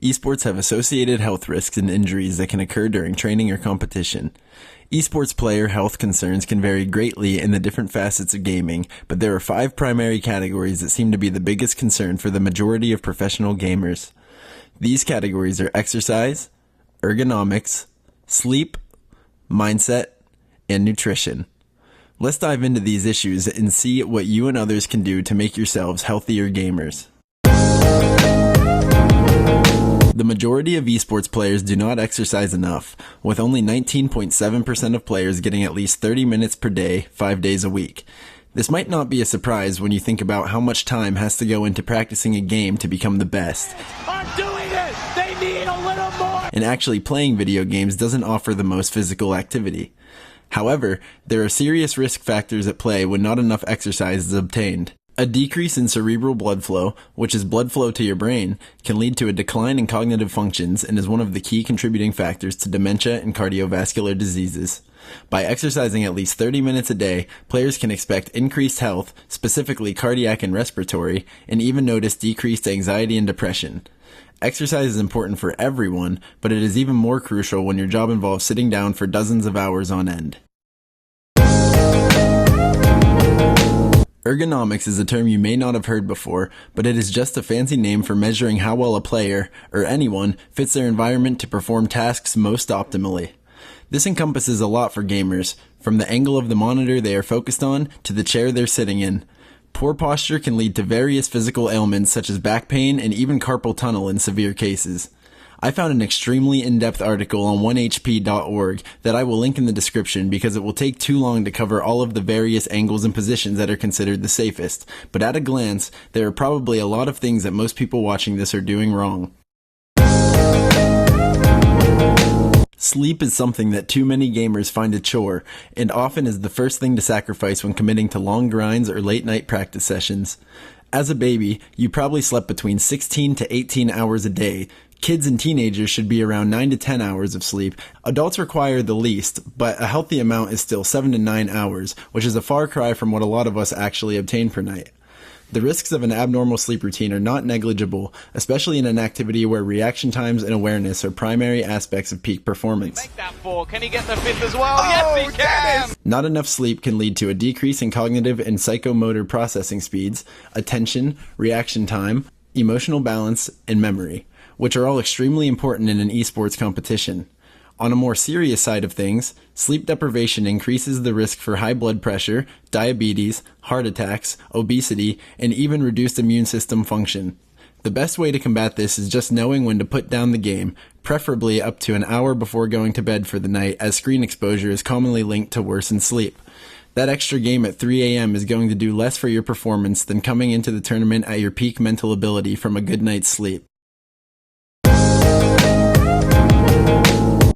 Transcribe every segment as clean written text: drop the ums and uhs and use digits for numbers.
Esports have associated health risks and injuries that can occur during training or competition. Esports player health concerns can vary greatly in the different facets of gaming, but there are 5 primary categories that seem to be the biggest concern for the majority of professional gamers. These categories are exercise, ergonomics, sleep, mindset, and nutrition. Let's dive into these issues and see what you and others can do to make yourselves healthier gamers. The majority of esports players do not exercise enough, with only 19.7% of players getting at least 30 minutes per day, 5 days a week. This might not be a surprise when you think about how much time has to go into practicing a game to become the best. Are doing it! They need a little more! And actually playing video games doesn't offer the most physical activity. However, there are serious risk factors at play when not enough exercise is obtained. A decrease in cerebral blood flow, which is blood flow to your brain, can lead to a decline in cognitive functions and is one of the key contributing factors to dementia and cardiovascular diseases. By exercising at least 30 minutes a day, players can expect increased health, specifically cardiac and respiratory, and even notice decreased anxiety and depression. Exercise is important for everyone, but it is even more crucial when your job involves sitting down for dozens of hours on end. Ergonomics is a term you may not have heard before, but it is just a fancy name for measuring how well a player, or anyone, fits their environment to perform tasks most optimally. This encompasses a lot for gamers, from the angle of the monitor they are focused on to the chair they're sitting in. Poor posture can lead to various physical ailments such as back pain and even carpal tunnel in severe cases. I found an extremely in-depth article on 1hp.org that I will link in the description because it will take too long to cover all of the various angles and positions that are considered the safest, but at a glance, there are probably a lot of things that most people watching this are doing wrong. Sleep is something that too many gamers find a chore, and often is the first thing to sacrifice when committing to long grinds or late-night practice sessions. As a baby, you probably slept between 16 to 18 hours a day. Kids and teenagers should be around 9 to 10 hours of sleep. Adults require the least, but a healthy amount is still 7 to 9 hours, which is a far cry from what a lot of us actually obtain per night. The risks of an abnormal sleep routine are not negligible, especially in an activity where reaction times and awareness are primary aspects of peak performance. Make that 4. Can he get the 5th as well? Yes, he can! Not enough sleep can lead to a decrease in cognitive and psychomotor processing speeds, attention, reaction time, emotional balance, and memory, which are all extremely important in an esports competition. On a more serious side of things, sleep deprivation increases the risk for high blood pressure, diabetes, heart attacks, obesity, and even reduced immune system function. The best way to combat this is just knowing when to put down the game, preferably up to an hour before going to bed for the night, as screen exposure is commonly linked to worsened sleep. That extra game at 3 a.m. is going to do less for your performance than coming into the tournament at your peak mental ability from a good night's sleep.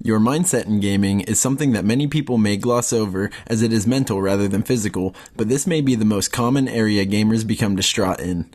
Your mindset in gaming is something that many people may gloss over as it is mental rather than physical, but this may be the most common area gamers become distraught in.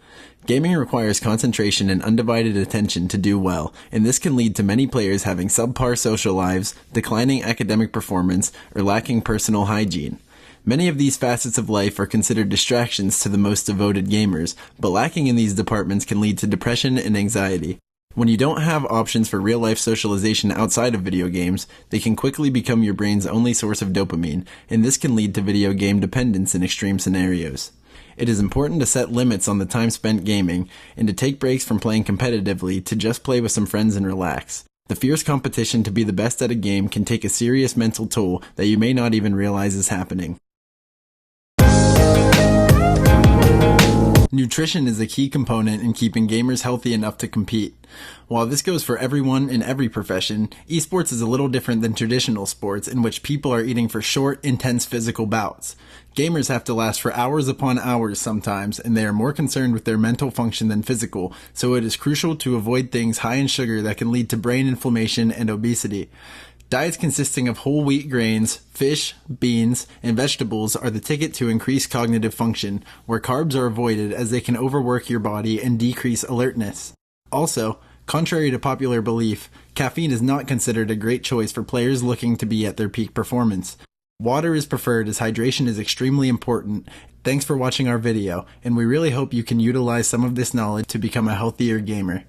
Gaming requires concentration and undivided attention to do well, and this can lead to many players having subpar social lives, declining academic performance, or lacking personal hygiene. Many of these facets of life are considered distractions to the most devoted gamers, but lacking in these departments can lead to depression and anxiety. When you don't have options for real-life socialization outside of video games, they can quickly become your brain's only source of dopamine, and this can lead to video game dependence in extreme scenarios. It is important to set limits on the time spent gaming, and to take breaks from playing competitively to just play with some friends and relax. The fierce competition to be the best at a game can take a serious mental toll that you may not even realize is happening. Nutrition is a key component in keeping gamers healthy enough to compete. While this goes for everyone in every profession, esports is a little different than traditional sports in which people are eating for short, intense physical bouts. Gamers have to last for hours upon hours sometimes, and they are more concerned with their mental function than physical, so it is crucial to avoid things high in sugar that can lead to brain inflammation and obesity. Diets consisting of whole wheat grains, fish, beans, and vegetables are the ticket to increase cognitive function, where carbs are avoided as they can overwork your body and decrease alertness. Also, contrary to popular belief, caffeine is not considered a great choice for players looking to be at their peak performance. Water is preferred as hydration is extremely important. Thanks for watching our video, and we really hope you can utilize some of this knowledge to become a healthier gamer.